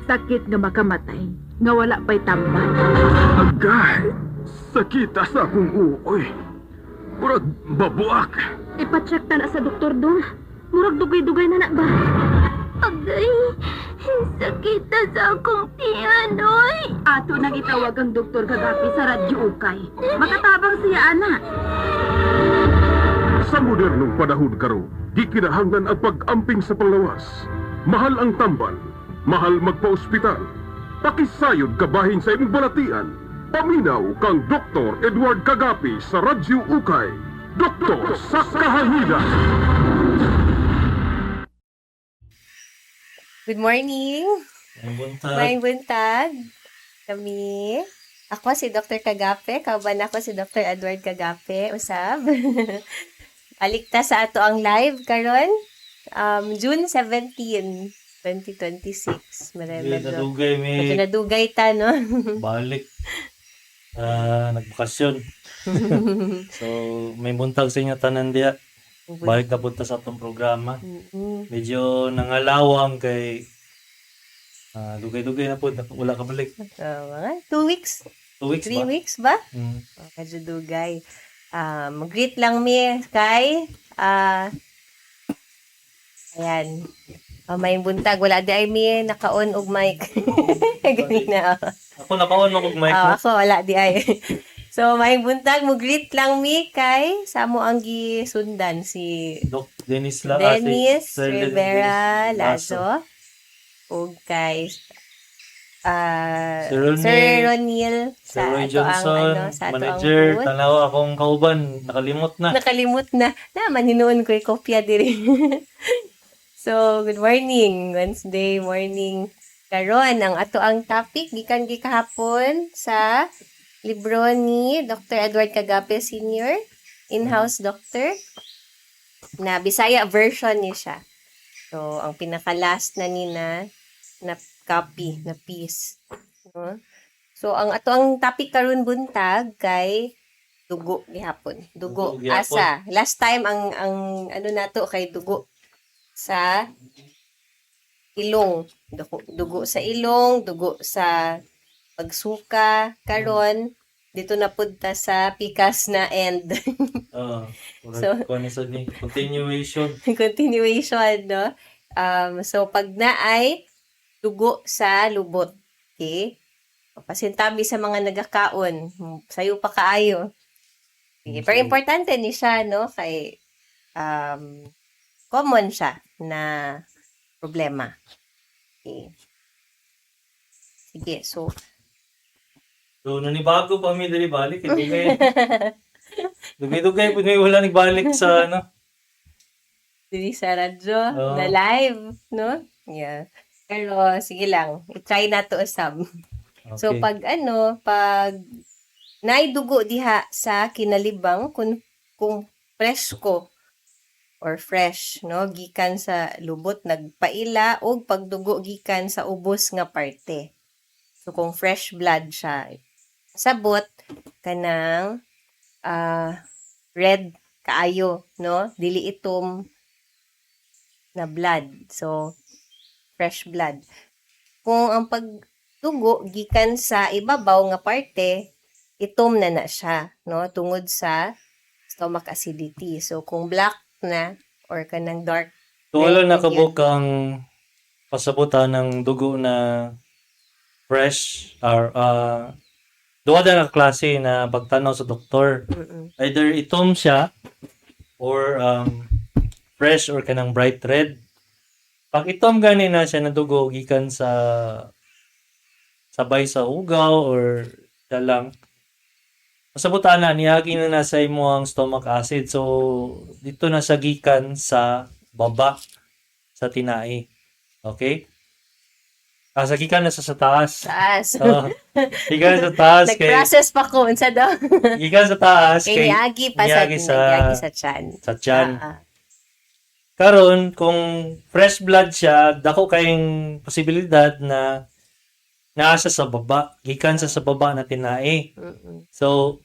Sakit nga makamatay, nga wala pa'y tambal. Agay, sakit sa akong uoy. Murag babuak. Ipacheck ta na sa doktor dong. Murag dugay-dugay na ba? Agay, sakit na sa akong tiyan, oy. Ato nang itawag ang doktor kagapi sa radyo ukay. Makatabang siya, ana. Sa modernong panahon karo, di kinahanglan ang pag-amping sa panglawas. Mahal ang tambal, mahal magpa-ospital. Pakisayod kabahin sa imong balatian. Paminaw kang Dr. Edward Kagapi sa Radyo Ukay. Doktor sa kahahidan. Good morning. Maayong buntag. Kami. Ako si Dr. Kagape. Kauban ako si Dr. Edward Kagape. Usab. Alikta sa ato ang live karon. June 17, 2026. Medyo nadugay ta, no? Balik. Nagbakasyon. So, may buntag sa inyo tanan diya. Balik na punta sa atong programa. Medyo nangalawang kay dugay-dugay na po. Wala ka balik. Mga 2 weeks. 2 weeks 3 ba? weeks ba? Mm. Kadyo dugay. Mag-greet lang mi kay ayan. May buntag. Wala di ay mi naka-on og mic. Ganina. Ako nakaon mo kog mic na. Ako wala di ay. So, may buntag, mag-greet lang mi kay samo ang gisundan si Doc Dennis Dennis Rivera Lazo ug kay Sir Ronil Sir sa Roy ato Johnson, ang sa ato manager, ang booth. tanaw akong kauban, nakalimot na. Nakalimot na. Naman, hinuon ko yung kopya diri. So, good morning. Wednesday morning. Karon ang ato ang topic, gikan gikahapon sa libro ni Dr. Edward Kagape Sr., in-house doctor, na Bisaya version niya siya. So, ang pinaka-last na nina na copy, na piece. No? So, ang ato ang topic karon buntag kay dugo gihapon. Dugo. Dugo gihapon. Asa. Last time ang ano nato kay dugo sa ilong. Dugo sa ilong, dugo sa pagsuka. Karon dito na punta sa pikas na end. So, Continuation. Continuation, no? So, pag na ay dugo sa lubot. Okay? Pasintabi sa mga nagakaon. Sayo pa kaayo. Okay. Pero importante ni siya, no? Kay common siya na problema. Okay. Sige, so So, nanibago pa kami dali balik. Dugay-dugay po may wala nagbalik sa ano. dili sa radyo, Oo. na live, no? Yeah. Pero, sige lang. I-try na to usab. Okay. So, pag naidugo diha sa kinalibang, kung presko or fresh, no? Gikan sa lubot, nagpaila, o pagdugo gikan sa ubos nga parte. So, kung fresh blood siya, sabot, kanang red kaayo, no? Dili itom na blood. So, fresh blood. Kung ang pagdugo gikan sa ibabaw nga parte, itom na siya, no? Tungod sa stomach acidity. So, kung black na or kanang dark So, wala red, nakabuk ang pasabutan ng dugo na fresh or duwa na klase na pagtanaw sa doktor. Either itom siya or fresh or kanang bright red. Pag itom gani na siya na dugo gikan sa sabay sa ugaw or dalang, pasabutan na niyagi na sa imo ang stomach acid. So dito na sa gikan sa baba sa tinai. Okay? Sa gikan na sa taas. taas. Gikan sa taas kay Nag-process pa ko. Unsa daw? gikan sa taas Kay kay niagi pa sa niagi sa tiyan. sa tiyan. Ah, Karon kung fresh blood siya, dako kayong posibilidad na nasa sa baba, gikan sa baba na tinai. So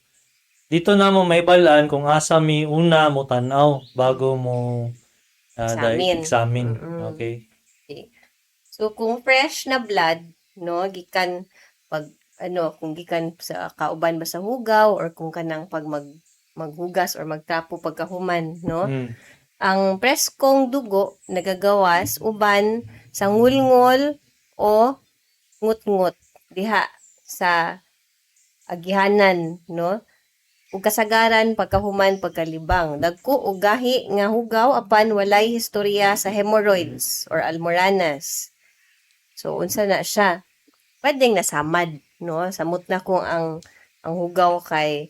dito na mo may balaan kung asa mi una mo tanaw bago mo Examine. examine. Mm-mm. Okay? Okay. So kung fresh na blood, no, gikan pag kung gikan sa kauban ba sa hugaw or kung kanang pag maghugas or magtrapo pagkahuman, no? Mm. Ang preskong dugo nagagawas uban sa ngulngol o ngut-ngut diha sa agihanan, no? Ug kasagaran pagkahuman pagkalibang dagko og gahi nga hugaw apan walay historya sa hemorrhoids or almoranas. So unsa na siya? Pwedeng nasamad, no? Samot na kung ang hugaw kay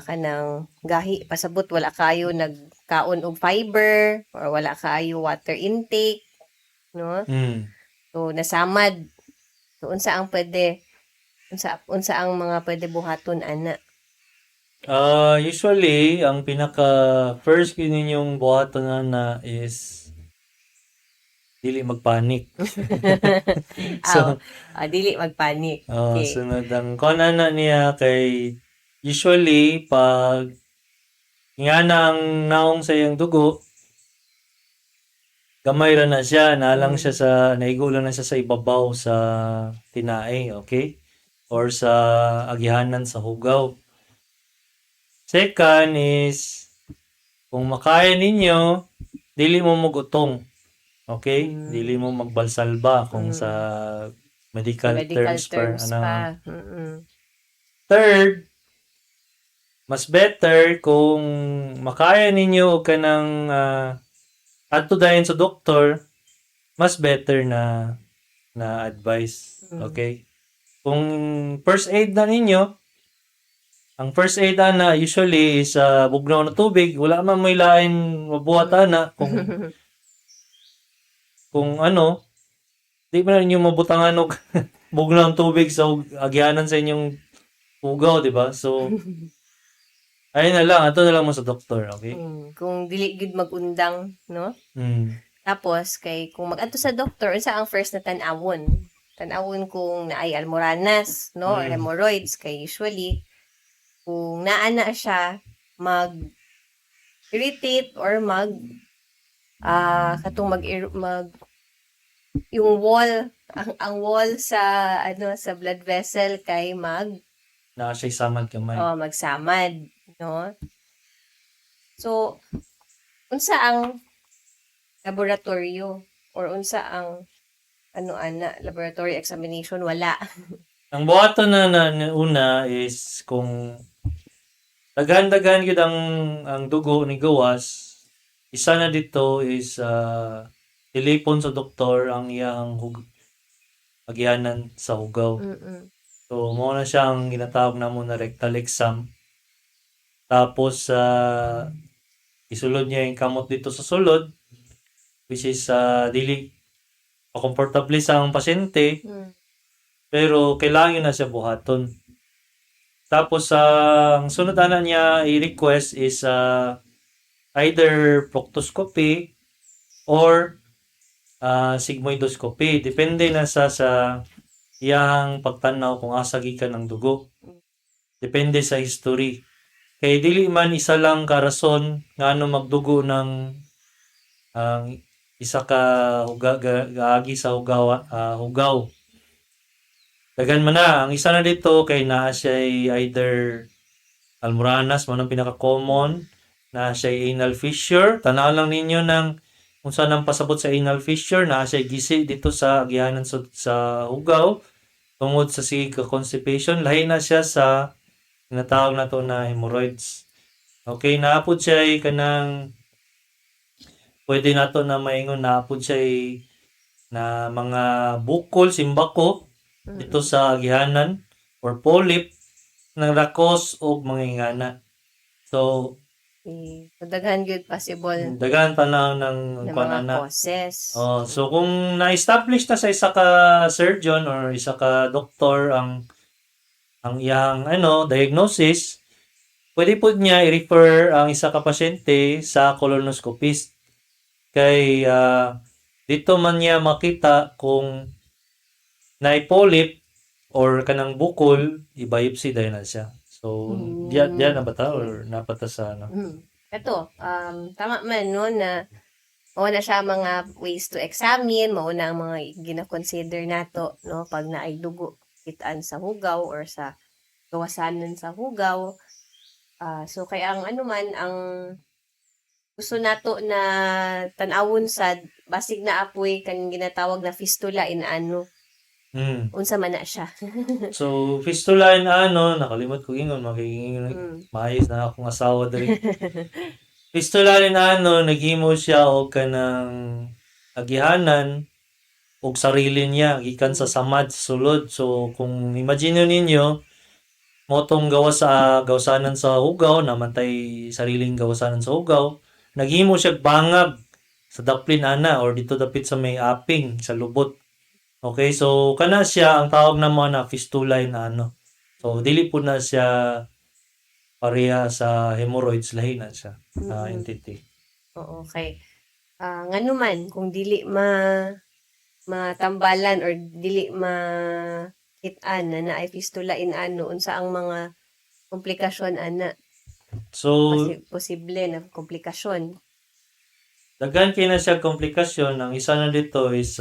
kanang gahi pasabot wala kayo nagkaon og fiber or wala kayo water intake, no? Mm. So nasamad. So unsa ang ang mga pwede buhaton ana? Usually, ang pinaka first ninyong buhaton na is dili magpanik. So, Dili magpanik. Okay. sunod ang kuan na niya kay usually pag nga na ang naong sa iyang dugo, gamay ra na siya, naigo lang na siya sa ibabaw sa tinae, okay? Or sa agihanan sa hugaw. Second is, kung makaya ninyo, dili mo magutong. Okay? Dili mo magbalsalba kung sa medical terms pa. Third, mas better kung makaya ninyo og kanang adto dayon sa doktor, mas better na advice. Okay? Kung first aid na ninyo, ang first aid na usually is bugnaw na tubig, wala man may lain mabuhat na kung di man ninyo mabutangan og bugnaw ng tubig sa agyanan sa inyong ugaw, di ba? So ayun na lang, ato na lang mo sa doktor, okay? Kung dili gid magundang, no? Mm. Tapos kay kung mag-adto sa doktor, unsa ang first na tan-awon? Tan-awon kung naay almoranas, no? Or hemorrhoids kay usually kung naana siya mag-irritate or yung wall ang wall sa sa blood vessel kay Na siya samad kamay. magsamad, no? So unsa ang laboratorio or unsa ang laboratory examination wala. Ang buhaton na una is kung daghan-daghan gyud ang dugo ni gawas, isa na dito is telepon sa doktor ang iyang agyanan sa hugaw. So mo na siya ang ginatawag namo na rectal exam. Tapos isulod niya yung kamot dito sa sulod, which is dili komportable sa ang pasyente, pero kailangan na siya buhaton. Tapos ang sunod na niya i-request is either proctoscopy or sigmoidoscopy. Depende na sa iyang pagtanaw kung asa gikan ng dugo. Depende sa history. Kay dili man isa lang ka rason ngano magdugo ng isa ka gaagi sa hugaw. Dagan man na. Ang isa na dito kay naa siya either almoranas, man ang pinaka-common, na siya anal fissure. Tanaw lang ninyo ng kung saan ang pasabot sa anal fissure, na siya gisi dito sa agyanan sa hugaw, tungod sa constipation. Lahi na siya sa tinatawag na to na hemorrhoids. Okay, naapod siya kanang pwede na to na maingon naapod siya na mga bukol, simbako, dito sa agihanan or polyp ng rakos o mga ingana. So, daghan gyud possible daghan pa na ng mga causes. So kung na-establish na sa isa ka surgeon or isa ka doktor ang iyang diagnosis, pwede po niya i-refer ang isa ka pasyente sa colonoscopist. Kay dito man niya makita kung na-polyp or kanang bukol, i-biopsy dahil na siya. So, diyan na ba ta or napata sa Ito, tama man no na mao na siya mga ways to examine, mao na ang mga gina-consider nato, no, pag naay dugo kitaan sa hugaw or sa gawasanan sa hugaw. So kaya ang ano man ang gusto nato na tan-awon sad basig na apoy kan ginatawag na fistula in ano, unsa man na siya. So, fistula in ano, nakalimot ko ingon, makikingon, maayos na akong asawa diri. Fistula in ano, naghimo siya og kanang agihanan og sarili niya, gikan sa samad, sa sulod. So, kung imagine ninyo, motong gawa sa gawasanan sa hugaw, namantay sariling gawasanan sa hugaw, naghimo siya bangag sa daplin ana or dito dapit sa may aping sa lubot. Okay, so kana siya ang tawag naman na fistula na ano. So dili po na siya pareha sa hemorrhoids, lahi na siya entity. Oo, okay. Ngano man kung dili matambalan or dili kitaan na naay fistula in ano, unsa ang mga komplikasyon ana? So Posible na komplikasyon. daghan kay na siya komplikasyon. Ang isa na dito is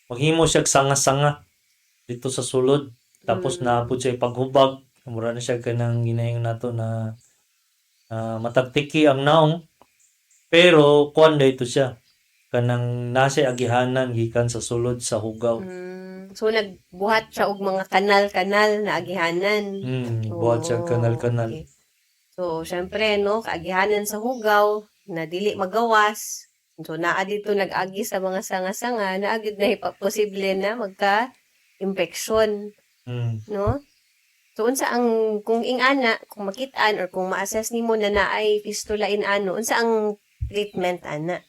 maghimo siya sanga-sanga dito sa sulod. Tapos naapod siya paghubag. Mura na siya kanang ginayong nato na matagtiki ang naong. Pero kuan dito siya. Kanang nasa agihanan gikan sa sulod sa hugaw. So nagbuhat siya og mga kanal-kanal na agihanan. Buhat siya kanal-kanal. Okay. So syempre no, kaagihanan sa hugaw na dili magawas. So naa dito nag-agi sa mga sanga-sanga na agad na posible na magka-infection, no? So unsa ang kung ingana, kung makitaan or kung ma-assess nimo na naay fistula in ano, unsa ang treatment ana?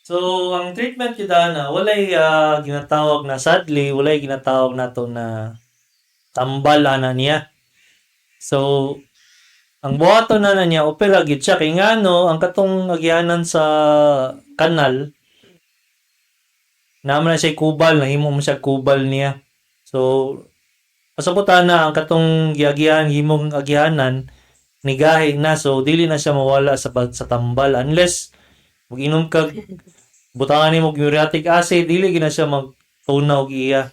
So, ang treatment kita na, walay ginatawag na, sadly, walay ginatawag nato na tambal ana niya. So, ang buhaton na niya, opera gid siya. Kaya nga no, ang katong agyanan sa kanal, naman na siya kubal, nahimo mo siya kubal niya. So, pasabutan na ang katong giagyahan, himong agyahanan, nigahi na. So, dili na siya mawala sa tambal. Unless, mag-inom ka, butangan ni mo uric acid, dili gina siya magtunaw og iya.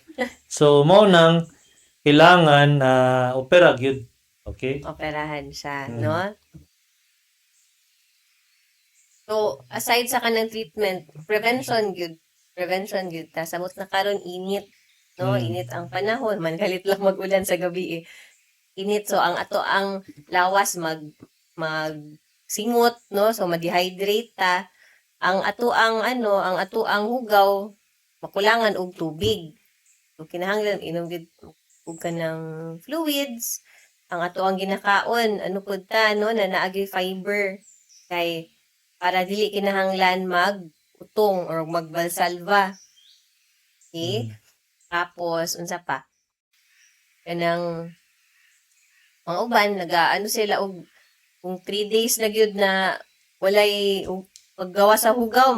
So mo nang kailangan opera gyud. Okay? Operahan siya, no? So aside sa kanang treatment, prevention gyud. Ta samot na karon init, no? Init ang panahon, man galit lang mag-ulan sa gabi eh. Init, so ang lawas mag singot, no? So ma-dehydrate ta. Ang atoang hugaw makulangan og tubig. So kinahanglan inom gid og kanang fluids. Ang atoang ginakaon ano pud ta no na naagi fiber kay para dili kinahanglan mag-utong or magbalsalva. Okay? Tapos unsa pa? Kanang mga uban nagaano sila og kung 3 days na gyud na walay paggawa sa hugaw,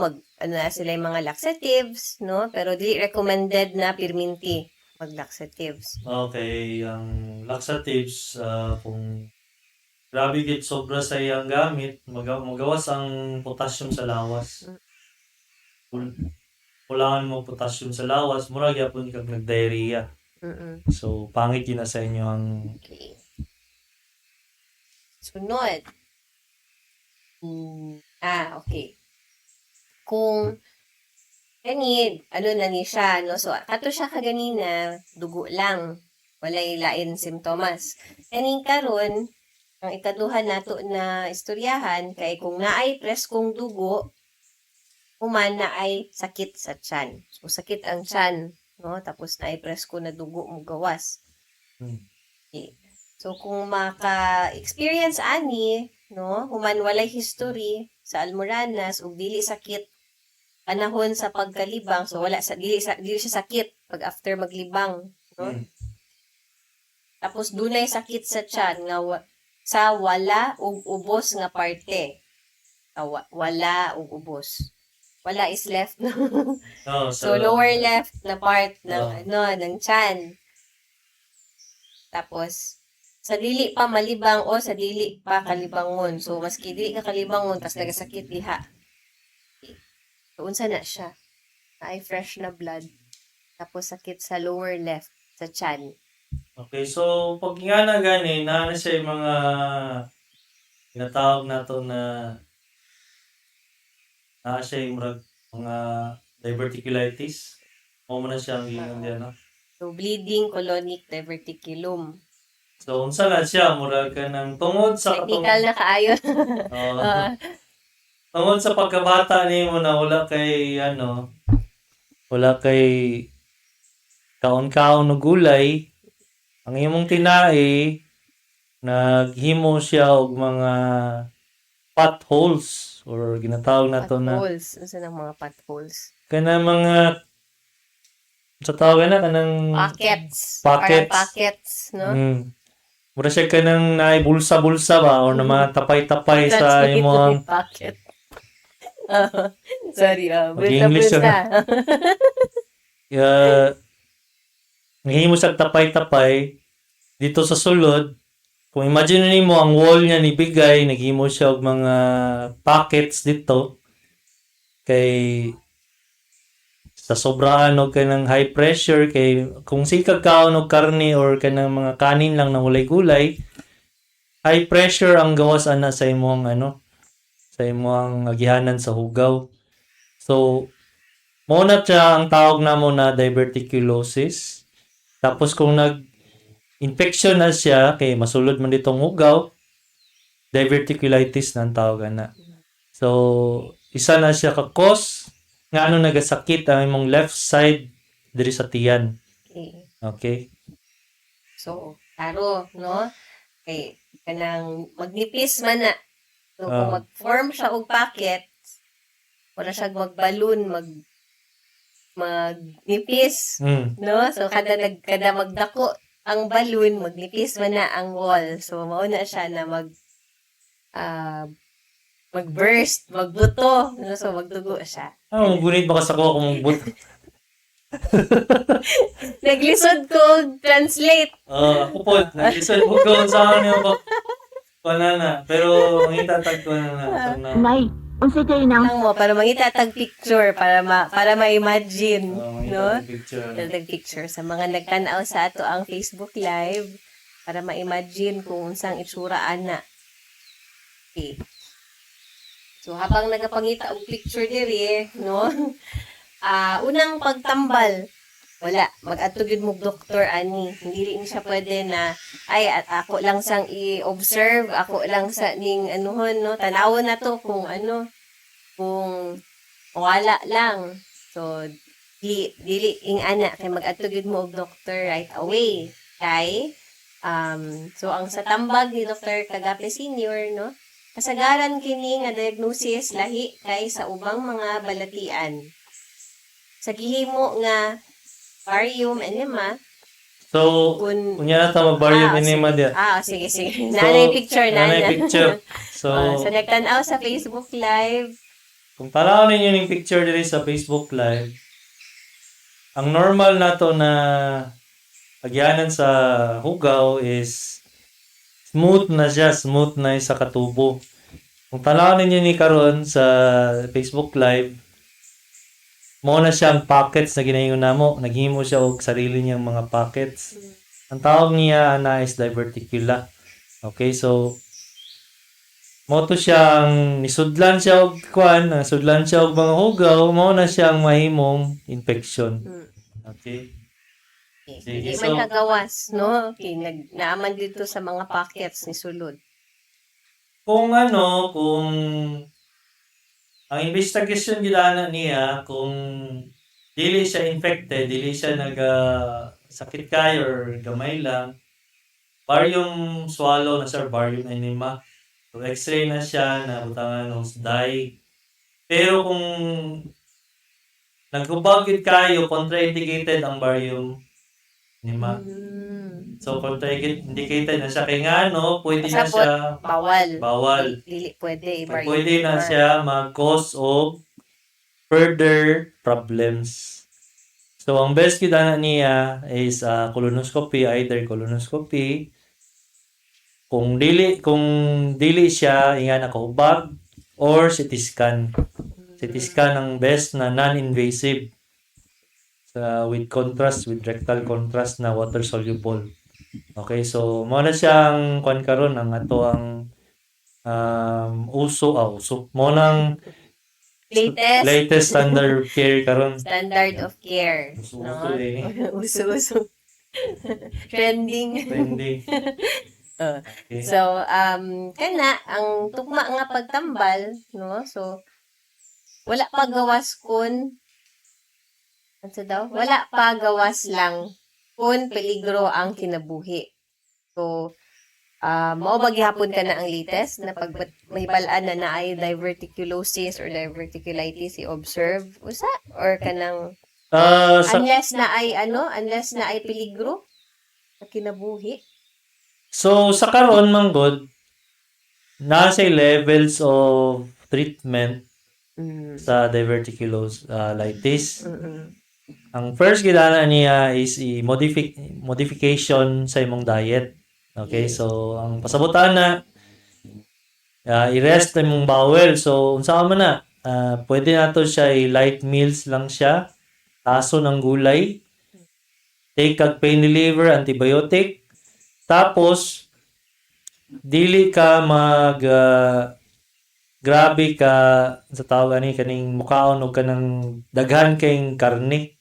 sila yung mga laxatives, no? Pero di recommended na pirminti mag-laxatives. Okay, ang laxatives, kung grabe git sobra sa iyang gamit, magawas ang potassium sa lawas. Kulangan mo potassium sa lawas, mura gyapon kag nag-diarrhea. So, pangit yun na sa inyo ang... Okay. Sunod. Okay. Kung na ni siya, no? So, ato siya kaganina, dugo lang. Walay lain simptomas. Kaning karon, ang ikaduha nato na istoryahan, kay kung naay preskong dugo, human naay sakit sa tiyan. So, sakit ang tiyan, no? Tapos naay presko na dugo mo gawas. Okay. So, kung maka-experience ani, no, human walay history sa almoranas ug dili sakit panahon sa pagkalibang, so dili siya sakit pag after maglibang, no. Tapos dunay sakit sa tiyan nga sa wala ug ubos nga parte. Wala ug ubos. Wala is left, no. So lower left na part ng ng tiyan. Tapos sa dili pa malibang o sa dili pa kalibangon. So, maski dili ka kalibangon, tas nagasakit diha. So, unsa na siya? Ay fresh na blood. Tapos sakit sa lower left, sa chan. Okay, so pag nga na gani, na siya yung mga tinatawag nato na siya yung mga diverticulitis. O mo na siya ang gingon diyan, no? So, bleeding colonic diverticulum. So, unsa na siya? Murag ka ng tungod sa Technical na kaayo. Oo. Ah, Tungod sa pagkabata ni mo na wala kay kaon-kaon no gulay, ang imong tinai naghimo siya og mga potholes or ginatawag nato na potholes. Unsa ng mga potholes? kana mga sa tawag na kanang Pockets. Pockets. Parang pockets, no? Mura siya kanang naay bulsa-bulsa ba or na mga tapay-tapay sa Translate imong pocket. Sorry, Mag-English bulsa-bulsa. Nahimo siya tapay-tapay dito sa sulod. Kung imagine mo ang wall niya ni Bigay, naghimo siya og mga pockets dito. Kay sa sobraan og kanang high pressure kay kung sikag kaon og karne or kanang mga kanin lang na walay gulay, high pressure ang gawas ana sa imong sa imong agihanan sa hugaw. So mo na siya ang tawag namo na diverticulosis. Tapos kung nag-infection na siya, kay masulod man ditong hugaw, diverticulitis na ang tawag na. So, isa na siya ka-cause nga nagasakit ang imong left side diri sa tiyan. Okay. Okay? So, taro, no? Okay, kanang magnipis man na. So, kung mag-form siya og packet, wala siya mag-balloon, magnipis, no? So, kada magdako ang balloon, magnipis man na ang wall. So, mauna siya na mag-burst, magbuto, no? So, magdugo siya. Gunit baka sa ko kung but. Naglisod ko, translate. Ako po, nag-listen ko kung saan niyo ko. Panana. Pero, mangitatag ko na. Nay, unsa kay nang Lang mo, para mangitatag picture, para ma-imagine, no? Picture. Tag picture sa mga nagtanaw sa ato ang Facebook Live para ma-imagine kung unsang itsura ana. Okay. So habang nagapangita og picture diri, no? Unang pagtambal, wala, mag-adto gyud mo doktor ani. Hindi rin siya pwede na ay ako lang sang i-observe, ako lang sa ning anuhon, no? Tanawon na to kung kung wala lang. So dili ing ana kay mag-adto gyud mo og doktor right away. Kay so ang sa tambag ni Dr. Kagape Senior, no? Kasagaran kini nga diagnosis lahi kay sa ubang mga balatian. Sa gihimo nga barium enema. So, kunya na ta mag-barium enema dia. Sige. Nanay picture. So, so nagtanaw sa Facebook Live. kung tanawon ninyo yung picture diri sa Facebook Live, ang normal nato na agyanan sa hugaw is smooth na sa katubo. Kung tanawon ninyo ni karon sa Facebook Live, mo na siyang pockets na ginayon namo, naghimo siya og sarili niyang mga pockets. Ang tawag niya na is diverticula. Okay, so mo to siyang nisudlan siya og mga hugaw, mo na siyang mahimong infection. Okay. Hindi man kagawas, no? Okay, naaman dito sa mga pockets ni sulod. Kung ang investigation gilana niya, kung dili siya infected, dili siya sakit kayo or gamay lang, barium swallow na siya, barium enema. So, x-ray na siya, nabutangan ng dye. Pero kung naghubagid kayo, contraindicated ang barium enema. So, contraindicated na siya. Kaya pwede na siya bawal. Dili pwede. Pwede na siya mag-cause of further problems. So, ang best kita niya is colonoscopy, either colonoscopy. Kung dili siya, inga nakahubag, or CT scan. CT CT scan ang best na non-invasive with rectal contrast na water soluble. Okay, so mo na siyang kuan karon ang ato ang uso mo nang latest standard of care karon. Standard of care. Uso No? eh. Uso-uso. Trending. Trending. Oh. Okay. So, kana, ang tugma nga pagtambal, no? So, wala pa gawas kun, ano daw? Wala pa gawas lang kun peligro ang kinabuhi. So, mao ba gihapon ka na ang latest na pag may balaan na naay diverticulosis or diverticulitis i-observe usa or kanang unless na ay peligro sa kinabuhi. So sa karon manggod nasa levels of treatment sa diverticulitis. Ang first gidana niya is modification sa imong diet. Okay, so ang pasabutan na i-rest imong bowel. So unsa man na pwede nato siya light meals lang siya, taso ng gulay, take kag pain reliever, antibiotic, tapos dili ka grabe ka sa tawag ani kaning mukaon og kanang daghan kayong karne.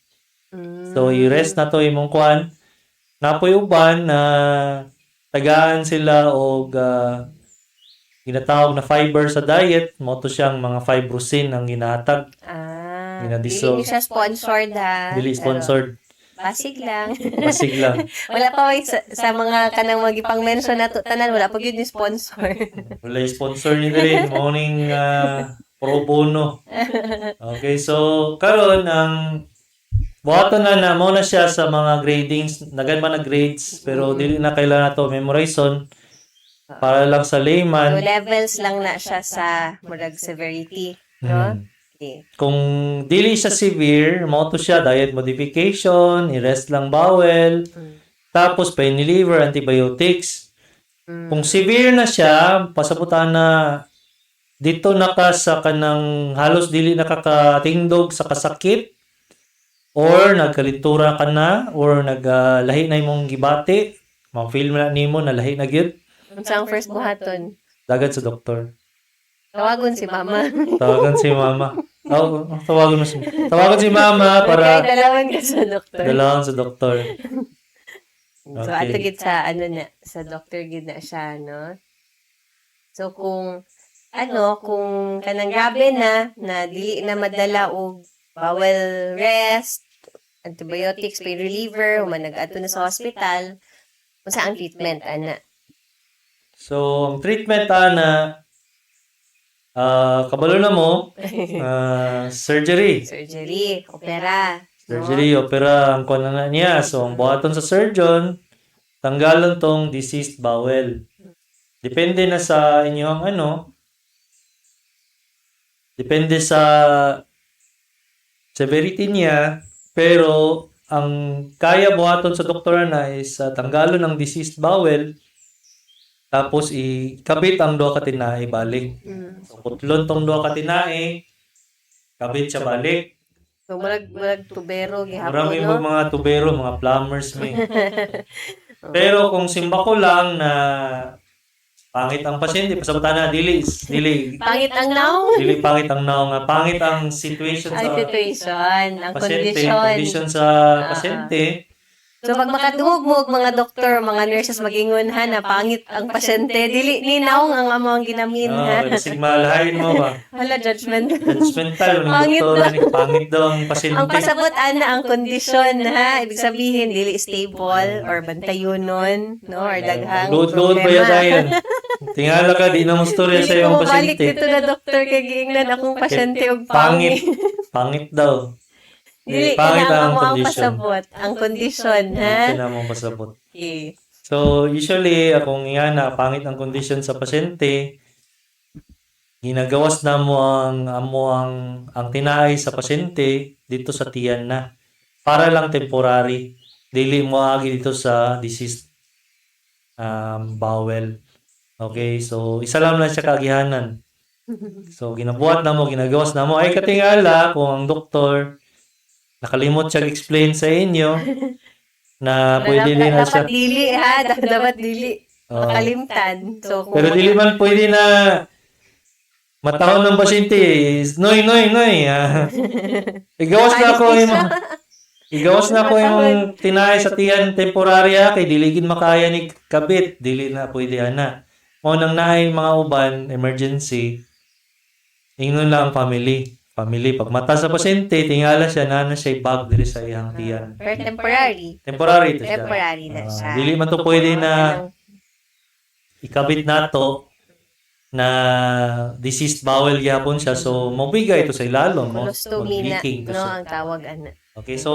So i-rest na to imong kuan. Napoy uban na tagaan sila og ginatawag na fiber sa diet, mo to siyang mga fibrosin ang ginatag. Dili siya sponsored ha. Dili sponsored. Basig lang. Basig lang. Wala pa wait sa mga kanang magipang-mention nato tanan, wala pa gyud ni sponsor. Wala yung sponsor ni rin. Morning pro bono. Okay, so karon ang buhaton na mo na siya sa mga gradings, nagan man na grades, pero dili na kailangan nato memorization para lang sa layman. So levels lang na siya sa murag severity, no? Okay. Kung dili siya severe, mo to siya diet modification, i-rest lang bowel, tapos pain reliever, antibiotics. Kung severe na siya, pasabutan na dito naka sa kanang halos dili nakakatingdog sa kasakit, or nagkalitura ka na, or naglahi na imong gibati, ma-feel mo na nimo na lahi na gyud. Unsa ang first buhaton? Dagat sa doktor. Tawagon si mama. Tawagan si mama. Tawagan si mama para Okay, dalawan ka sa doktor. dalawan sa doktor. So Okay. ato gid sa sa doctor gid na siya, no? So kung kanang grabe na dili na madala og bowel rest, antibiotics, pain reliever, human nag-adto na sa hospital, unsa ang treatment ana? So, ang treatment ana kabalo na mo surgery. Surgery, opera. Surgery, opera ang kuan na niya. So, ang buhaton sa surgeon, tanggalan tong diseased bowel. Depende na sa inyong depende sa severity niya, pero ang kaya buhaton sa doktor na is tanggalon ang diseased bowel, tapos ikabit ang duha ka tinae balik. So, putlon tong duha ka tinae, kabit siya balik. So murag tubero gihapon, Marami no? mga tubero, mga plumbers may. Pero kung simba ko lang na pangit ang pasyente, pasabutan na dili Pangit ang now. dili pangit ang naong nga pangit ang situation Ang sa situation, ang pasyente, condition. condition sa pasyente. So pag makatuhog mo og mga doktor, mga nurses magingon ha na pangit ang pasyente, dili ni naong ang amo ang ginamin ha. Kasi malahain mo ba? Hala, judgment. Judgmental, ng Pangit doktor ni pangit daw ang Ang pasyente. pasabot ana ang kondisyon ha, ibig sabihin dili stable or bantayonon, no, or daghang Load ba yan dayon? Tingala ka, di na mo storya sa iyong balik pasyente. dito na doktor kay giingnan akong pasyente og Pangit. pangit. Pangit daw. Dili Pangit na ang mo ang condition. pasabot, ang kondisyon ha. Ito na mong pasabot. Okay. So, usually, akong na pangit ang condition sa pasyente, ginagawas na mo ang tinaay sa pasyente dito sa tiyan na para lang temporary. Dili mo agi dito sa diseased bowel. Okay, so isa lang na siya kaagihanan. So, ginabuhat na mo, ginagawas na mo. Ay, katingala, kung ang doktor nakalimot siya explain sa inyo na pwede din na siya. Dapat dili ha, dapat dili. Oo. Makalimtan. So, kung Pero dili man pwede na matahon ng pasyente. Noy. Igawas na ako yung igawas na ako yung tinay sa tiyan temporarya kay diligid makaya ni kabit. Dili na pwede ana. Mo nang naay mga uban, emergency. Ingnon lang ang family. Pag mata sa pasyente, tingala siya na siya bag diri sa iyang tiyan. Pero temporary. Temporary to siya. Temporary na siya. Dili man to pwede na ikabit nato na deceased bowel gyapon siya, so mabigay ito sa ilalom mo. Colostomy na, Mag-leaking to no, siya. ang tawag ana. Okay, so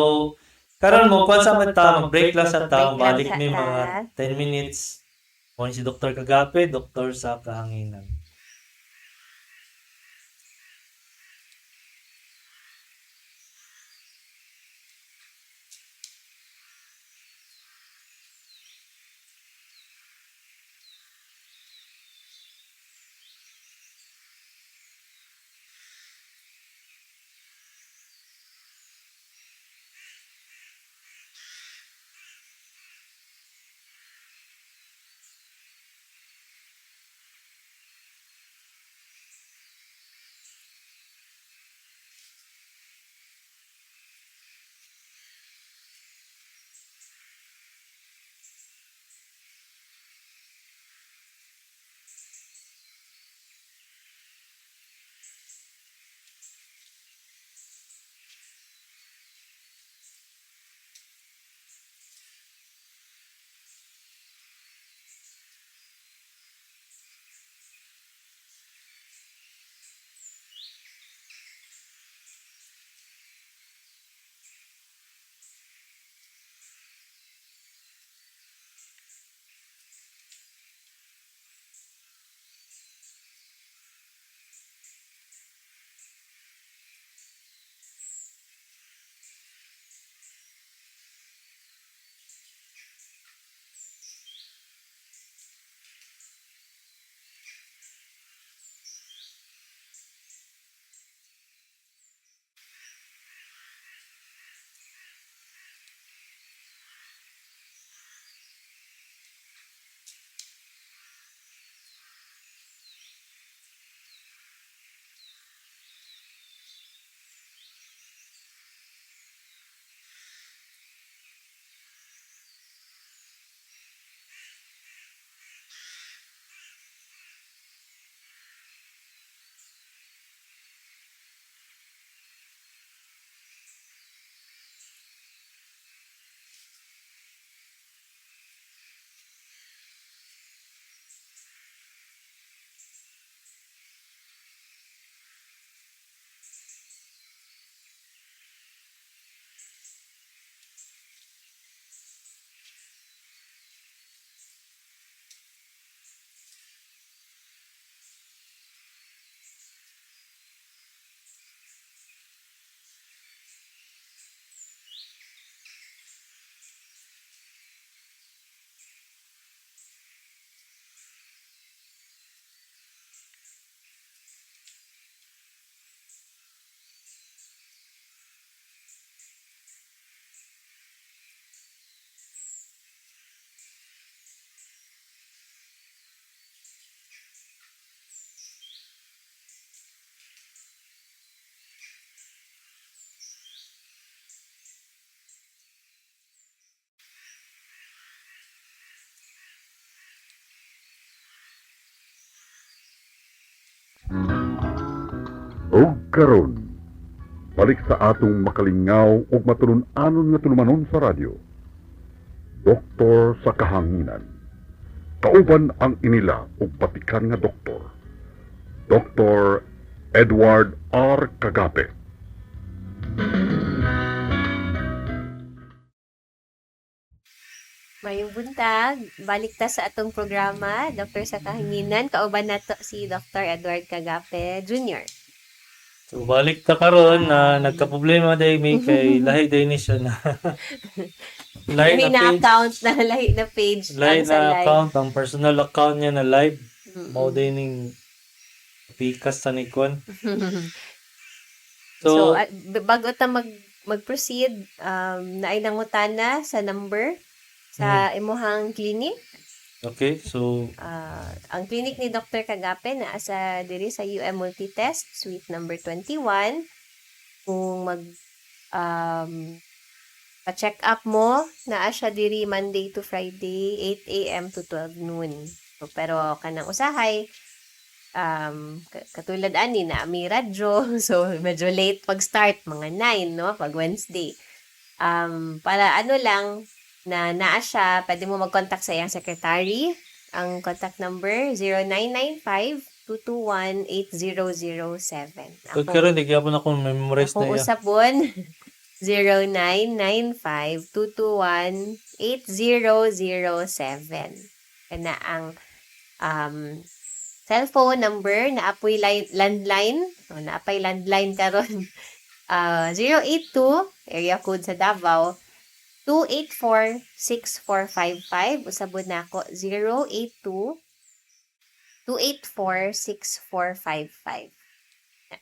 karon mo kung sa mata mag-break lang sa tao, Break lang balik sa may ta. mga 10 minutes. Kung si Dr. Kagape, doktor sa kahanginan. O karon, balik sa atong makalingaw ug matulun-anon nga tulumanon sa radyo. Doktor sa kahanginan. Kauban ang inila ug batikan nga doktor. Dr. Edward R. Kagape. Mayong buntag, balik ta sa atong programa, Dr. sa Kahanginan. Kauban nato si Dr. Edward Kagape Jr. So, balik ta karon na nagka-problema day may kay lahi day ni siya na lahi Lahi na na page, account na lahi na page. lahi ang sa na live. account, ang personal account niya na live. Mm-mm. Mao day ning pikas sa nikon. So, So, bago ta mag-proceed, naay nangutana sa number sa imuhang clinic. okay. So, Ang clinic ni Dr. Kagape na sa diri sa UM Multitest, suite number 21. Kung pa-check up mo, naa siya diri Monday to Friday, 8 a.m. to 12 noon. So, pero kanang usahay, katulad ani na may radyo, so medyo late pag-start, mga 9, no? Pag Wednesday. Para ano lang, na naa siya, pwede mo mag-contact sa iyang secretary. Ang contact number, 0995-221-8007. karon di gyapon ako memorize Akong na ya. usapon, 0995-221-8007. Kana ang cellphone number na apoy landline. O, naapay landline karon. 082, area code sa Davao, 284-6455. Usabon na ako, 082-284-6455.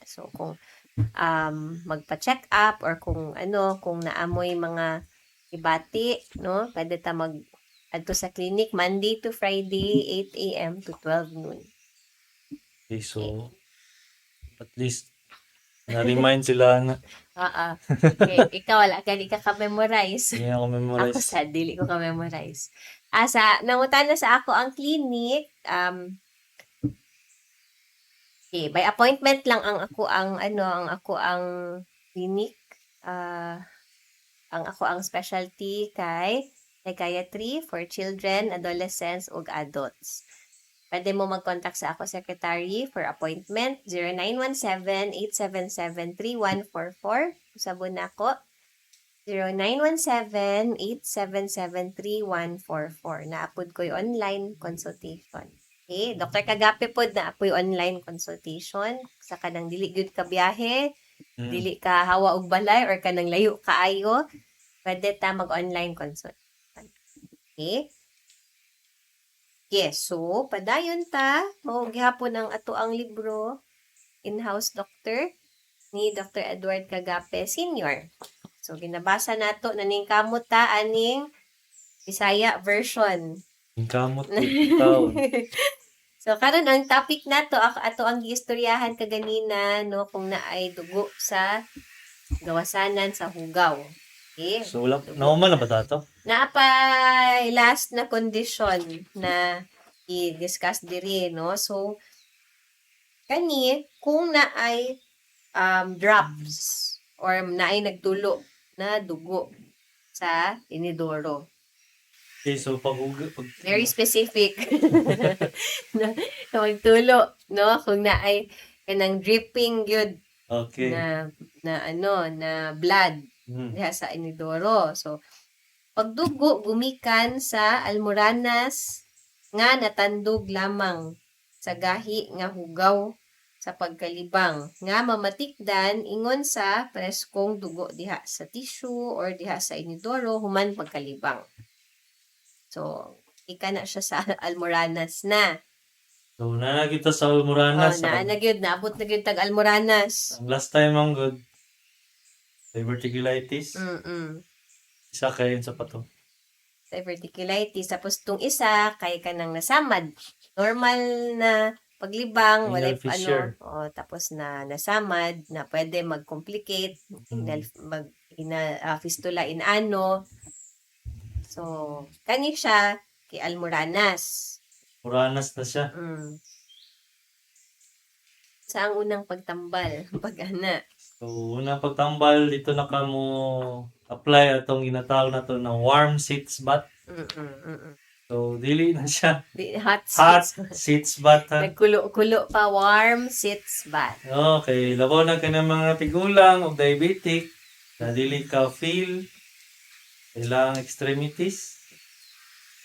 So, kung magpa-check up or kung naamoy mga ibati, no? Pwede ta adto sa clinic Monday to Friday, 8 a.m. to 12 noon. Okay, so, at least, na-remind sila na Okay, ikaw wala ka, di ka ka-memorize. hindi ako Ako memorize. sa dili ko ka-memorize. Nangutan na sa ako ang clinic, okay, by appointment lang ang ako ang clinic. Ang ako ang specialty kay psychiatry for children, adolescents, ug adults. Pwede mo mag-contact sa ako secretary for appointment 0917-877-3144. Usabon na ako 0917-877-3144. Naapod ko yung online consultation. Okay, Dr. Kagape pod na apoy online consultation sa kanang dili gyud ka biyahe, dili ka hawa og balay or kanang layo kaayo, pwede ta mag-online consult. Okay? Yes, so padayon ta mao gihapon ang ato ang libro In-House Doctor ni Dr. Edward Kagape Sr. So ginabasa nato naning kamot ta aning Bisaya version. Yung kamot ikaw. So karon ang topic nato ato ang giistoryahan kaganina, no, kung naay dugo sa gawasanan sa hugaw. Okay? So, nauman na ba tato? Naapay last na condition na i-discuss diri, no? So kani kung naay drops or naay nagtulo na dugo sa inidoro. Okay, so Very specific. na magtulo, no? Kung naay kanang dripping gyud okay. na blood diha sa inidoro. So pagdugo gumikan sa almoranas nga natandog lamang sa gahi nga hugaw sa pagkalibang nga mamatikdan ingon sa preskong dugo diha sa tissue or diha sa inidoro human pagkalibang. So ika na siya sa almoranas na. So, kita sa Almoranas. Naabot na gyud tag almoranas. Ang last time ang good, diverticulitis. Isa kayo sa pato. Diverticulitis. Tapos tong isa, kay ka nang nasamad. Normal na paglibang, wala fissure. tapos na nasamad, na pwede mag-complicate, fistula in ano. So, kani siya, kay almoranas. Almoranas na siya. Sa ang unang pagtambal, pag-ana. So, unang pagtambal, dito na ka mo apply atong ginatawag na to na warm sitz bath. So, dili na siya. Hot Sitz bath. Ha? Nagkulo-kulo pa, warm sitz bath. Okay, labaw na ka ng mga tigulang o diabetic na dili ka feel ilang extremities.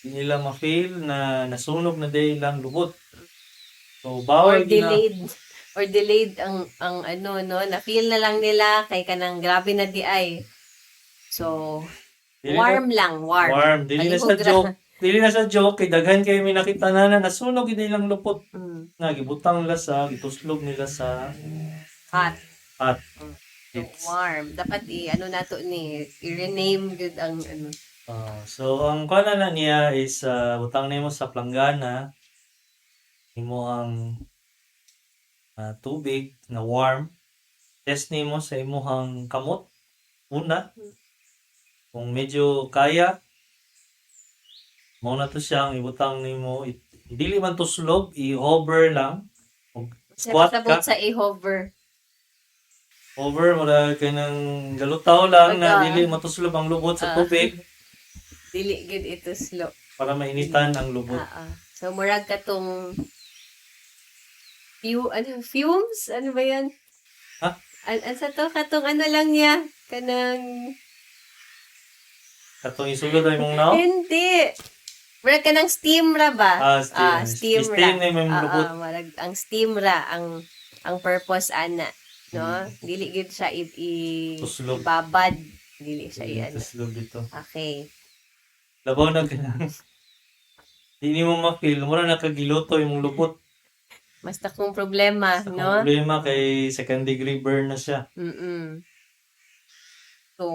Hindi nila ma-feel na nasunog na day ilang lubot. So, bawal Or delayed ang na-feel na lang nila kay kanang grabe na di ay. So, warm lang. Warm. Dili na sa joke. dili na sa joke, kay daghan kayo may nakita na nasunog yun ilang lupot. Mm. Na, gibutang nila sa, gituslog nila sa Hot. hot. So, warm. Dapat ano na to ni, i-rename good ang ano. So, ang kuha na niya is, butang nimo sa planggana, imo ang tubig na warm, test nimo sa imuhang kamot, una, kung medyo kaya, muna to siyang ibutang nimo, dili man to sulog, i-hover lang, squat Sabot ka, sa i-hover. over, mula ka ng galutaw lang na Pagka- dili matuslog ang lubot sa tubig Dili good ito slow. para mainitan ang lubot. So, murag ka tong fumes? Ano ba yan? Ha? Sa to, katong ano lang niya? Kanang... Katong isulod ay mong now? Hindi! Murag ka ng steam ra ba? Steam. Steam ra. Steam na yung lubot. Murag ang steam ra, ang purpose ana. No? Dili gid siya Tuslog. ibabad. Dili siya yan. Tuslog dito. Okay. Labaw na ka na. Hindi mo ma-feel. Mura nakagiluto yung lubot. Basta kung problema, Sa no? problema kay second degree burn na siya. Mm-mm. So,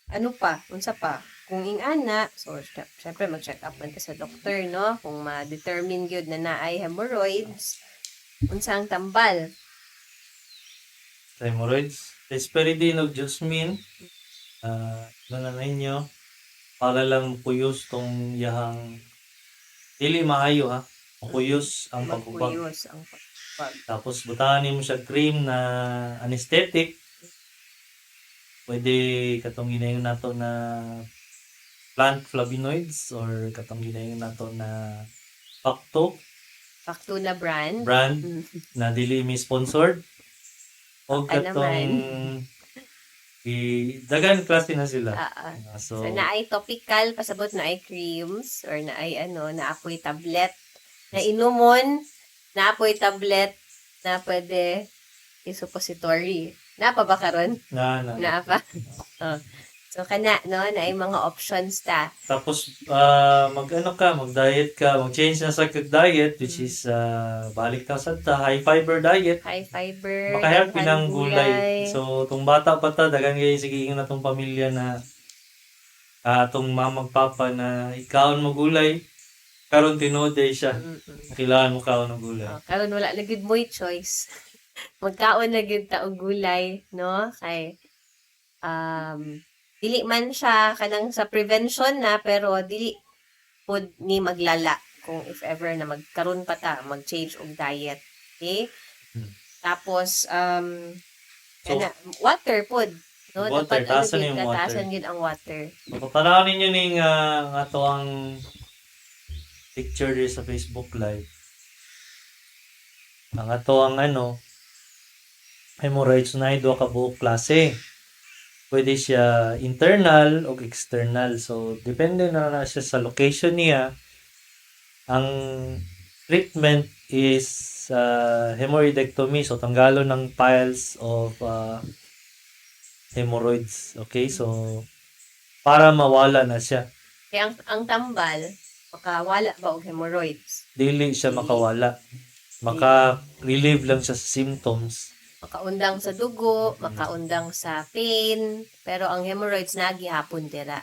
ano pa? Unsa pa? Kung ingana, so, syempre, mag-check up man ka sa doctor, no? Kung ma-determine gyud na naay hemorrhoids, unsa ang tambal? Hemorrhoids. Hesperidine o Jasmine. Na ninyo. Para lang puyos tong yahang dili maayo ha. Makuyos ang pagubag. Magkuyos ang pagubag. Tapos butahanin mo siya cream na anesthetic. Pwede katong ginayon nato na plant flavonoids or katong ginayon nato na Pacto Pakto na brand. brand na dili mi sponsored. O Baka katong dagan klase na sila. So, naay topical, pasabot na ay creams, or naay naapoy tablet, na inumon, naapoy tablet, na pwede i-suppository. Napa ba karon? Naapa. So, kana, no, naay mga options ta. Tapos, mag-diet ka, mag-change na sa diet, which is, balik ka sa high fiber diet. High fiber. Makahelp daghan ng gulay. So, itong bata pa ta, dagan kayo sige na itong pamilya na itong mamang papa na ikaon mo gulay, karon tinoday siya. Kailangan mo kaon ng gulay. Karon wala na gud mo'y choice. Magkaon na gud ta og gulay, no? Kay dili man siya kanang sa prevention na, pero dili pod ni maglala kung if ever na magkaroon pa ta mag-change og diet. Okay? Tapos water pod, no? Water, taasan yung water. Taasan gid ang water. Papanawin ninyo ning ato ang picture dito sa Facebook Live. Ang ato ang hemorrhoids na duha ka buok klase. Pwede siya internal o external. So, depende na siya sa location niya. Ang treatment is hemorrhoidectomy. So, tanggalon ng piles of hemorrhoids. Okay? So, para mawala na siya. Kaya ang tambal, makawala ba og hemorrhoids? Dili siya makawala. Maka-relieve lang siya sa symptoms. Makaundang sa dugo, makaundang sa pain, pero ang hemorrhoids nagihapon dira.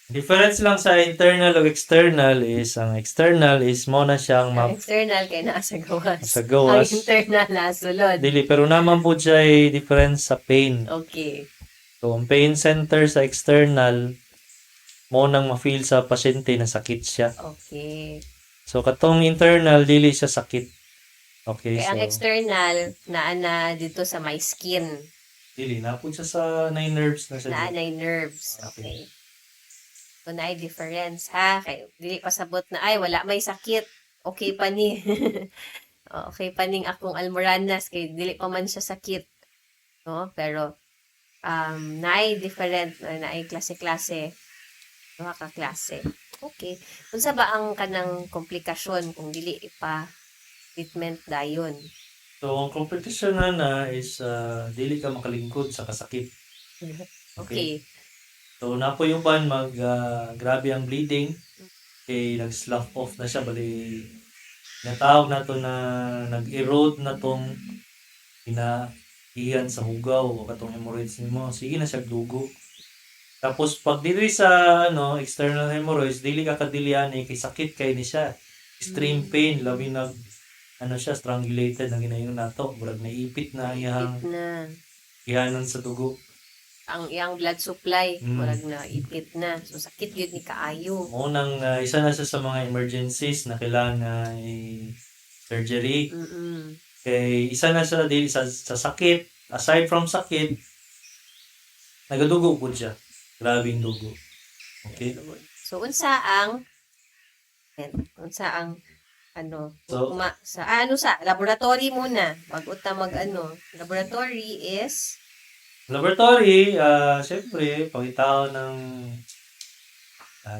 Difference lang sa internal o external is, ang external is mo na siyang Ang external kay naa sa gawas. sa gawas. Ang internal na sulod. Dili, pero naman po siya ay difference sa pain. Okay. So, ang pain center sa external, mo nang ma-feel sa pasyente na sakit siya. Okay. So, katong internal, dili siya sakit. Okay, Kaya ang so, external, naa dito sa my skin. dili, napod siya sa 9 nerves na siya. Naanay nerves. Okay. So, naay difference, ha? Kaya, dili pasabot na, ay, wala may sakit. Okay pa ni. Okay pa ning akong almoranas, kay dili pa man siya sakit. No? Pero, naay different, naay klase-klase. Mga kaklase. Okay. Unsa ba ang kanang komplikasyon kung dili pa treatment dayon? So, ang competition na is, dili ka makalingkod sa kasakit. Okay. So napuyuban grabe ang bleeding kay nag-slough off na siya bali natawag na to na nag-erode na tong iyan sa hugaw o katong hemorrhoids nimo sige na siya dugo. Tapos pag dili sa external hemorrhoids dili ka kadilian kay sakit kay ni siya. Extreme pain labi nag siya strangulated na ginayon nato murag naipit na iyang Na. ihanon sa dugo. Ang iyang blood supply, Mm. murag na ipit na. So, sakit yun ni kaayo. Unang isa na siya sa mga emergencies na kailangan surgery. Mm-mm. Kay isa na siya dili sa sakit. Aside from sakit, nagadugo po siya. Grabing dugo. Okay? So, unsa ang So, sa laboratory muna. Bago ta laboratory is laboratory, syempre, pagkitao ng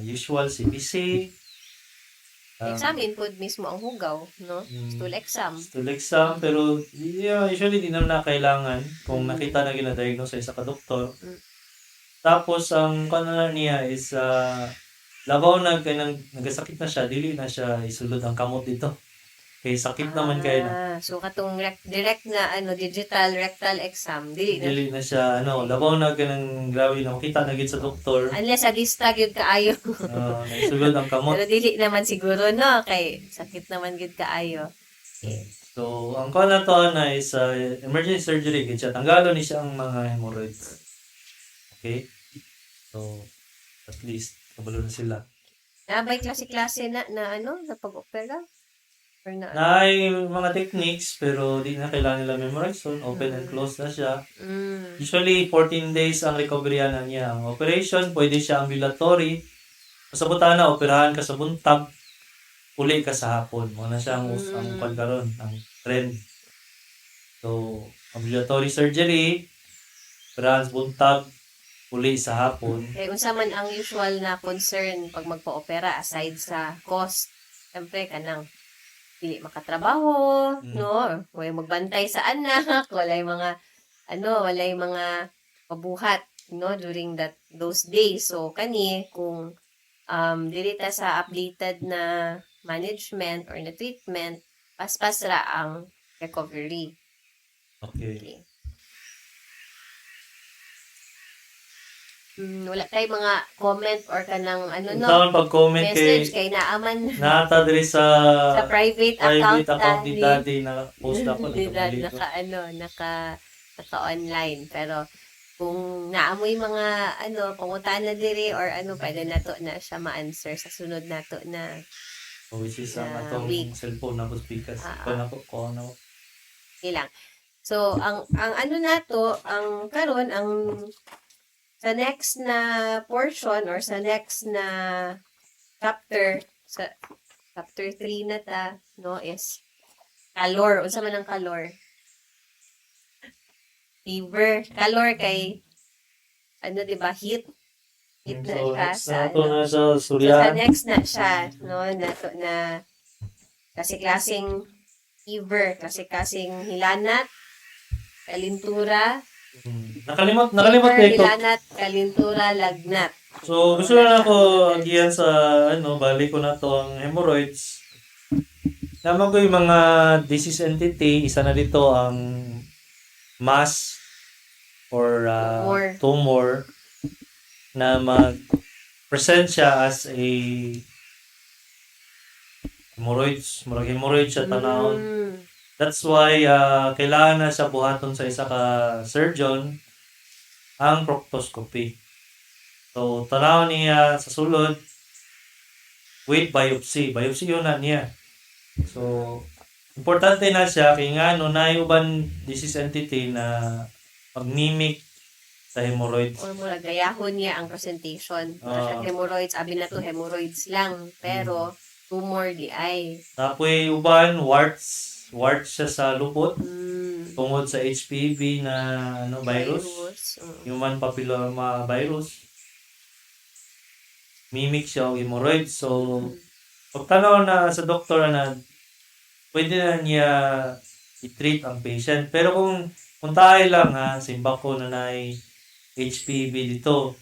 usual CBC. examine po mismo ang hugaw, no? Stool exam. Stool exam, pero usually di naman na kailangan kung nakita na gina-diagnose sa doktor. Mm. Tapos, ang kanala niya is, labaw na kay nagasakit na siya, dili na siya isulod ang kamot dito. Kay sakit naman kayo na. So, katong direct na digital rectal exam, dili na. Dili na siya, labaw na ganang grabe na makita na gid sa doktor. Unless sa dista gyud kaayo. Naisulod ang kamot. Pero dili naman siguro, no? Kay sakit naman gyud kaayo. Okay. So, ang na to na is emergency surgery gid siya. Tanggalon ni siya ang mga hemorrhoids. Okay? So, at least kabalo na sila. May klase-klase na pag-opera? Or na Nay mga techniques pero di na kailangan nila memorize. So, open and close na siya. Usually 14 days ang recovery na niya. Ang operation pwede siya ambulatory. Sa butana operahan ka sa buntag, uli ka sa hapon. Muna siya ang pagkaroon, ang trend. So, ambulatory surgery, operahan sa buntag, uli sa hapon. unsa man ang usual na concern pag magpa-opera aside sa cost? Siyempre, kanang dili makatrabaho, no? Walay magbantay sa anak, walay mga pabuhat, no, during those days. So, kung dili ta sa updated na management or na treatment, paspas ra ang recovery. Okay. Wala tayo mga comment or kanang Tawag pag-comment message kay kay naaman nata diri sa private private account ni ni Daddy na post ako Di na, dito. naka-online. Pero, kung naamoy mga, pangutana diri or pwede nato na siya ma-answer sa sunod nato na Which is ang atong week. cellphone na po speakers. Ko na ilang. So, ang nato, ang karon ang sa next na portion or sa next na chapter, sa chapter 3 na ta, no, is calor. Unsa man ang calor? Fever. Calor kay, diba, heat. Heat na So, siya next sa, na ito na sa So, sa Surya. next na siya, no, na kasi-klaseng fever, kasi-klaseng hilanat, kalintura, Nakalimot fever, kayo ko. hilanat, kalintura, lagnat. So, gusto na ako agiyan sa, balik ko na to ang hemorrhoids. Naman ko yung mga disease entity, isa na dito ang mass or tumor na mag-present siya as a hemorrhoids. Murag hemorrhoids siya tanawon. That's why kailangan na siya buhaton sa isa ka surgeon ang proctoscopy. So, tanaw niya sa sulod with biopsy. Biopsy yun na niya. So, importante na siya kay nga na uban disease entity na pag-mimic sa hemorrhoids. Or mura gayahon niya ang presentation. Mura siya hemorrhoids, abi na to hemorrhoids lang. Pero, tumor di ay. Tapos uban warts siya sa lupot tungod sa HPV na virus. Human papilloma virus. Mimic siya o hemorrhoids. So, pagtanaw na sa doktor na pwede na niya i-treat ang patient. Pero kung tayo lang simba ko na HPV dito,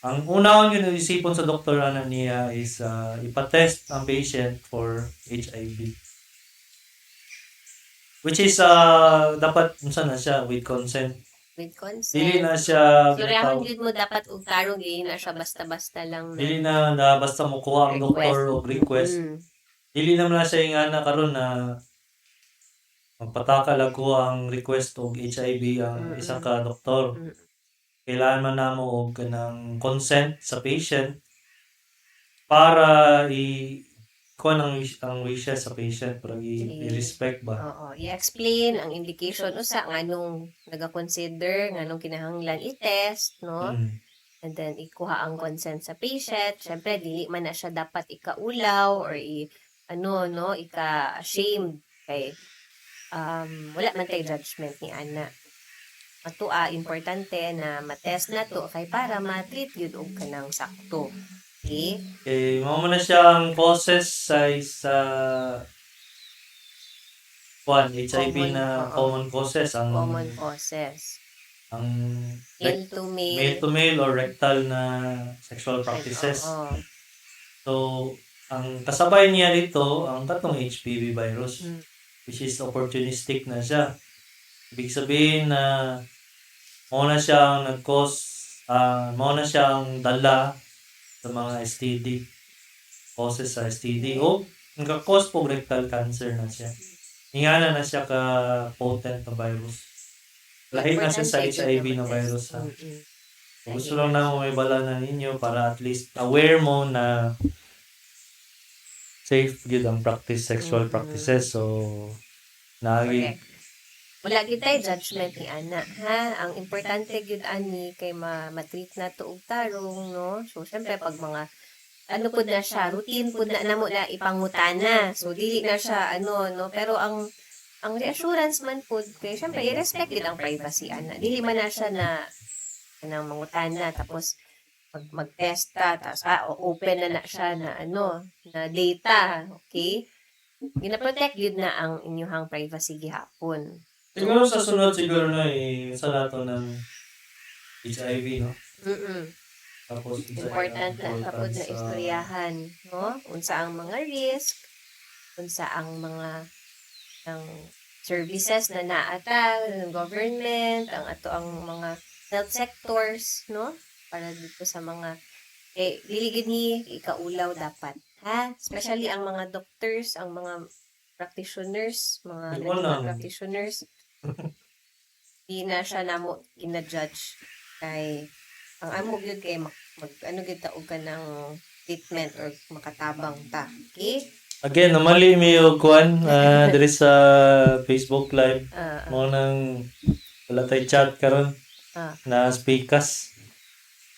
Ang unang isipon sa doktor ana niya is ipatest ang patient for HIV. Which is dapat unsa na siya with consent. With Dili consent. na siya Surahan ginataw- yun mo dapat og tarong na siya basta-basta lang dili na basta mo kuha ang doktor o request. Mm. Dili naman na siya ingana karon na magpatakal ako ang request og HIV ang isang ka doktor. Mm. Kailangan man namo og kanang consent sa patient para kuha ang wishes sa patient para i-respect ba. Oo, i-explain ang indication usa nganong naga-consider nganong kinahanglan i-test, no? Mm. And then ikuha ang consent sa patient. Syempre dili man na siya dapat ikaulaw or ika-shamed kay wala man tay judgment ni ana. Matua importante na matest na to kay para ma-treat yun og kanang sakto. Okay? Mao man na siya ang causes sa HIV Common, na oo. common causes ang Common causes. ang Male to male. male to male or rectal na sexual practices. Oo. So, ang kasabay niya dito, ang katong HPV virus, Mm. which is opportunistic na siya. Ibig sabihin na mao na siya ang nag-cause, mao na siya ang dala sa mga STD, causes sa STD, o nagka-cause po rectal cancer na siya. Ingana na siya ka-potent na virus. Lahi na siya sa HIV na virus. Ha? Mm-mm. Gusto lang na may bala na ninyo para at least aware mo na safe yun ang sexual practices. So, Correct. Wala gyud tay judgment ni ana, ha? Ang importante gyud ani kay ma-treat na to og tarong, no? So syempre pag mga pud na siya, routine pud na namo na ipangutana. So dili na siya no, pero ang reassurance man pud kay syempre i-respect gyud ang privacy ana. Dili man na siya na kanang mangutana tapos mag-test ta tapos open na siya na na data, okay? Gina-protect gyud na ang inyong privacy gihapon. siguro sa sunod siguro na sa lato ng HIV, no? Mm-mm. Tapos Important na kapod na istoryahan, no? Unsa ang mga risk, unsa ang mga ng services na naata ng government, ang mga health sectors, no? Para dito sa mga dili gid ni ikaulaw dapat, ha? Especially ang mga doctors, ang mga practitioners, mga Ikaw medical lang. practitioners. Di na siya namo gina-judge kay ang amo gyud kay gyud ta og kanang treatment or makatabang ta. Okay? Again, namali mi og kuan diri sa Facebook live mo nang wala tay chat karon na speakers.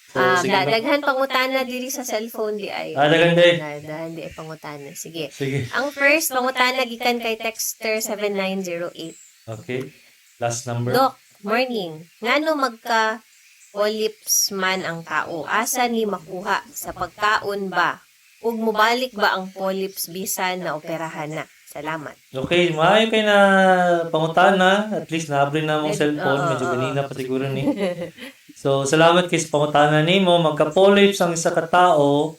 So, sige ba? Daghan pangutana diri sa cellphone di ay. Daghan day. Daghan di ay pangutana. Sige. Sige. Ang first pangutana gikan kay texter 7908. Okay. Last number. Doc, morning. Ngano magka polyps man ang tao? Asa ni makuha sa pagkaon ba? Ug mubalik ba ang polyps bisan na operahan na? Salamat. Okay, maayo kay na pangutana. At least naabri na mong cellphone. Medyo ganina pa siguro ni. So, salamat kay sa pangutana nimo. Magka-polyps ang isa ka tao.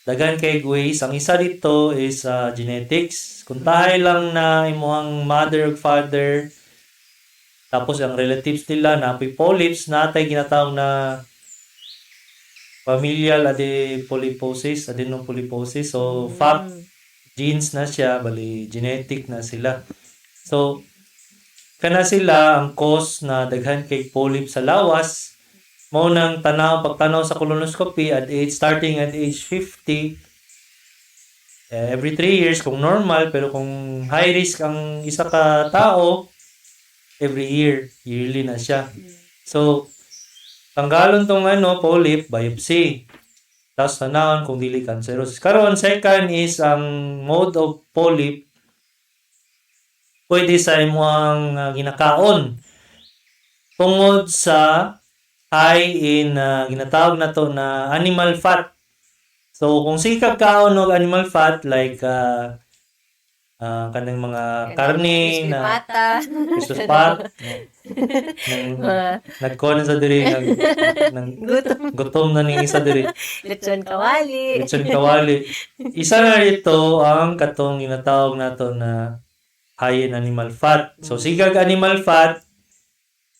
Dagan kay ways. Ang isa dito is genetics. Kung tayo lang na imuhang mother ug father, tapos ang relatives nila na polyps, natay ginatawag na familial adipolyposis, adenopolyposis. So, FAP genes na siya, bali genetic na sila. So, kana sila ang cause na daghan kay polyp sa lawas. Mao nang pagtanaw sa colonoscopy starting at age 50, every 3 years kung normal, pero kung high risk ang isa ka tao, every yearly na siya. So, tanggalon tong polyp, biopsy. Tapos tanawon kung dili cancerous. Karon second is ang mode of polyp pwede sa imuhang ginakaon. Tungod sa high in ginatawag na to na animal fat. So kung sikap kaon og animal fat like kanang mga karne na Mata. Christmas pot. Nagkuhan sa diri ng gutom na ning isa diri. Lechon kawali. Lechon kawali. Isa na rito ang katong ginatawag nato na high in animal fat. So sigag animal fat,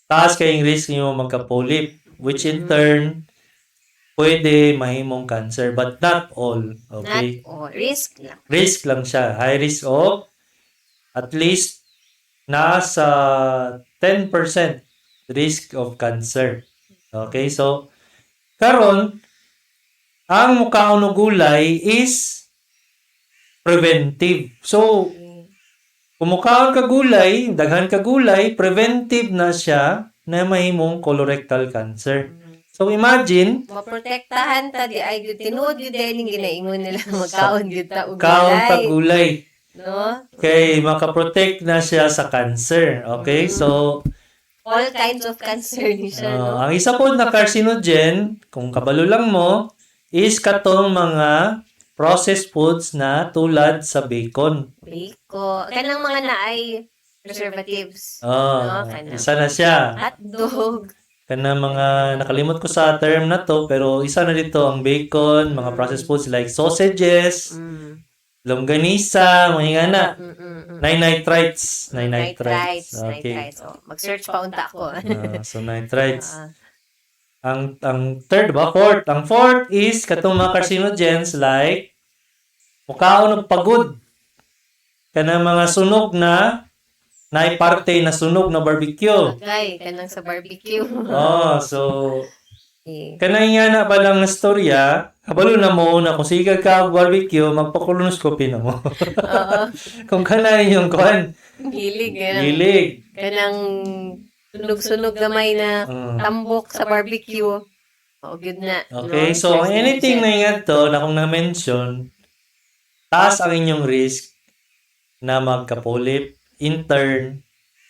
taas kayong risk nyo magka-polyp, which in turn pwede mahimong cancer, but not all. Okay? Not all. Risk lang. Risk lang siya. High risk of at least nasa 10% risk of cancer. Okay? So, karon ang mukhaon og gulay is preventive. So, kung mukhaon ka gulay, daghan ka gulay, preventive na siya na mahimong colorectal cancer. So, imagine, Maprotektahan ta di ay gyud tinuod gyud din ginaingon nila magkaon gyud ta og kaon gulay. pag gulay. No? Okay, makaprotect na siya sa cancer. Okay, so, All kinds of cancer ni siya, no? ang isa po na carcinogen, kung kabalo lang mo, is katong mga processed foods na tulad sa bacon. Biko. Kanang mga naay preservatives. Oh, kanang isa na siya. hotdog. Kana mga nakalimot ko sa term na to, pero isa na dito ang bacon, mga processed foods like sausages, longganisa, mga na. Nitrites. Nitrites. Okay. Nitrites. So, mag-search pa unta ako. So nitrites. Ang third ba? Fourth. Ang fourth is katong mga carcinogens like mukhaon og pagod. Kana mga sunog na naiparte na sunog na barbecue. Okay, kanang sa barbecue. Oh, so Okay. kanay nga na palang na storya, kabalo na mo na kung sigag ka og barbecue, magpa-colonoscopy na mo. Oo. Kung kanay yung kuan, Gilig. Kanang, gilig. kanang sunog-sunog gamay na Mm. tambok sa barbecue. Oh, good na. Okay, no? so First anything ingredient. na ingat to na kung na-mention, taas ang inyong risk na magka-polyp, in turn,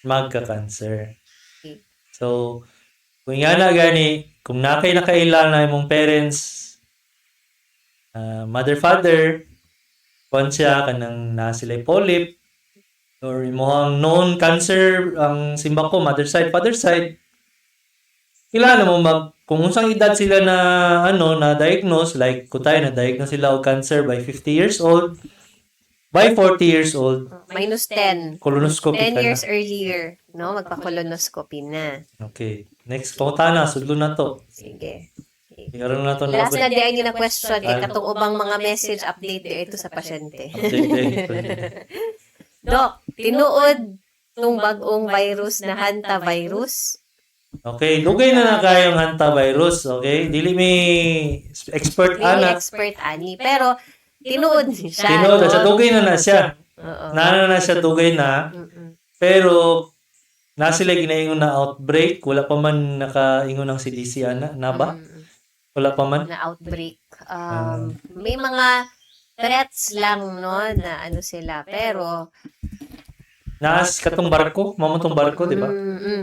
magka-cancer. Okay. So, kung nga na gani, kung nakailang na imong parents, mother, father, kung siya, kanang na sila polyp, or imong known cancer, ang simba ko, mother side, father side, kailangan mo kung unsang edad sila na na diagnose, like kung tayo na diagnose sila og cancer by 50 years old, by 40 years old, Minus 10. colonoscopy 10 ka na. years earlier, no? Magpa-colonoscopy na. Okay. Next, pangutana, sudlo na to. Sige. Ikaroon na to na. Last na di ay na question kay katong ubang mga message update di ito sa pasyente. Dok, tinuod tong bagong virus na hantavirus. Okay, dugay na kayong hantavirus, okay? Dili mi expert Really ana. expert ani, pero tinuod siya. Tinuod no? sa dugay na siya. Oo. Na siya dugay na. Pero na sila ginaingon na outbreak, wala pa man nakaingon ng CDC ana, na ba? Wala pa man. Na outbreak. May mga threats lang, no, na ano sila. Pero, Naas katong barko, mamutong barko, di ba?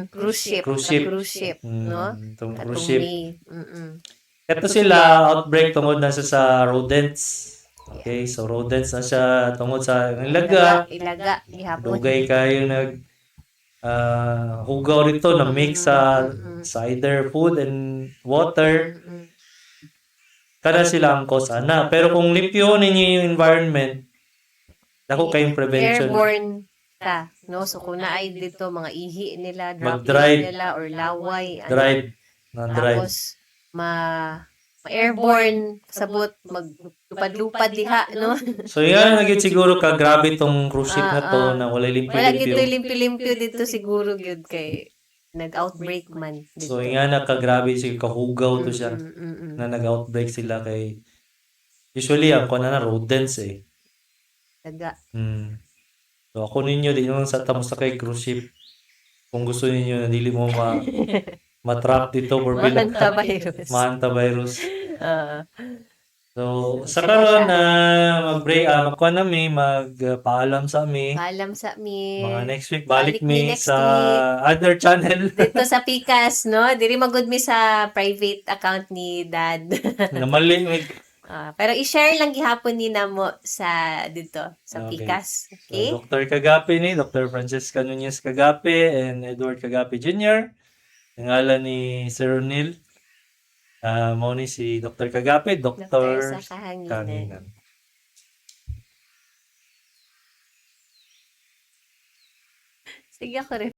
cruise ship. Cruise ship. Cruise ship, no? Itong Katong cruise ship. May, Ito sila outbreak tungod na siya sa rodents. Okay, so rodents na siya tungod sa ilaga. Ilaga, gihapon. Dugay kayo hugaw rito na mix sa either food and water. Kada sila ang cause ana. Pero kung lipyo ninyo yung environment, dako kayong prevention. Airborne ka, no? So, kung naay dito, mga ihi nila, Mag-dried. nila, or laway. Dried. Non-dried. Tapos, ma-airborne, sabot, maglupad-lupad diha, no? So yan, naging siguro ka grabe tong cruise ship na to na wala Wala gito limpyo-limpyo. limpyo-limpyo dito siguro gyud kay nag-outbreak man dito. So yan, nakagrabe siguro kahugaw to siya na nag-outbreak sila kay usually ang na rodents eh. Daga. So ako ninyo, di naman sa tamo sa kay cruise ship. Kung gusto ninyo na dili mo matrap dito for Hantavirus. Hantavirus. So, sa karon na magkuha na mi, magpaalam sa mi. Paalam sa mi. Mga next week, balik Balik mi mi next sa other channel. Dito sa Pikas, no? Diri magud mi sa private account ni Dad. na mali mi. Pero i-share lang gihapon ni mo sa dito, sa Okay. Pikas. So, Okay? Dr. Kagapi ni, Dr. Francesca Nunez Kagapi and Edward Kagapi Jr. Ang ngalan ni Sir Ronil. Mao ni si Dr. Kagapi, Doktor Dr. sa kahanginan. Kanginan. Sige ako rin.